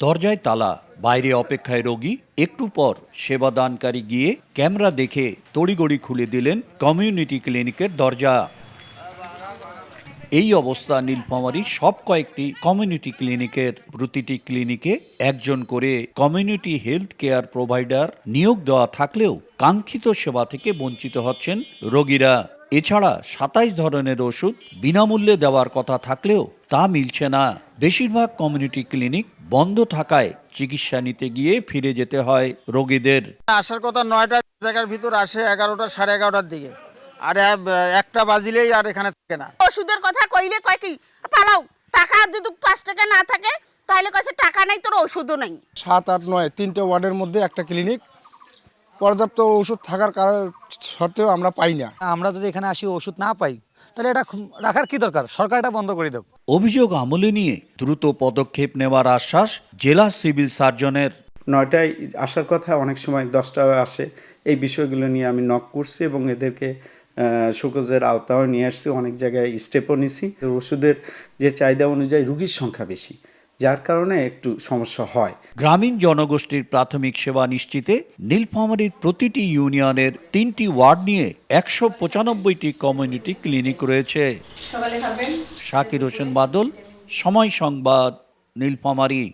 দরজায় তালা, বাইরে অপেক্ষায় রোগী। একটু পর সেবাদানকারী গিয়ে ক্যামেরা দেখে তড়িঘড়ি খুলে দিলেন কমিউনিটি ক্লিনিকের দরজা। এই অবস্থা নীলফামারীর সব কয়েকটি কমিউনিটি ক্লিনিকের। প্রতিটি ক্লিনিকে একজন করে কমিউনিটি হেলথ কেয়ার প্রোভাইডার নিয়োগ দেওয়া থাকলেও কাঙ্ক্ষিত সেবা থেকে বঞ্চিত হচ্ছেন রোগীরা। এছাড়া ২৭ ধরনের ওষুধ বিনামূল্যে দেওয়ার কথা থাকলেও তা মিলছে না। বেশিরভাগ কমিউনিটি ক্লিনিক বন্ধ থাকায় চিকিৎসা নিতে গিয়ে ফিরে যেতে হয় রোগীদের। আসার কথা ৯টা জায়গার ভিতর আসে ১১টা ১১:৩০টার দিকে, আর একটা বাজিলেই আর এখানে থাকে না। ওষুধের কথা কইলে কয় কি পালাও, টাকা যদি ৫ টাকা না থাকে তাহলে কইছে টাকা নাই, তোর ওষুধও নাই। ৭, ৮, ৯ তিনটে ওয়ার্ডের মধ্যে একটা ক্লিনিক, পর্যাপ্ত ওষুধ থাকার কারণ সত্ত্বেও আমরা পাই না। আমরা যদি এখানে আসি ওষুধ না পাই তাহলে এটা রাখার কি দরকার? সরকার এটা বন্ধ করে দেব। অভিযোগ আমলে নিয়ে দ্রুত পদক্ষেপ নেওয়ার আশ্বাস জেলা সিভিল সার্জনের। ৯টায় আসার কথা, অনেক সময় 10টায় আসে। এই বিষয়গুলো নিয়ে আমি নক করছি এবং এদেরকে শোকজের আওতায় নিয়ে আসছি, অনেক জায়গায় স্টেপও নিছি। ওষুধের যে চাহিদা অনুযায়ী রুগীর সংখ্যা বেশি, যার কারণে একটু সমস্যা হয়। গ্রামীণ জনগোষ্ঠীর প্রাথমিক সেবা নিশ্চিতে নীলফামারীর প্রতিটি ইউনিয়নের ৩টি ওয়ার্ড নিয়ে ১৯৫টি কমিউনিটি ক্লিনিক রয়েছে। শাকির হোসেন বাদল, সময় সংবাদ, নীলফামারী।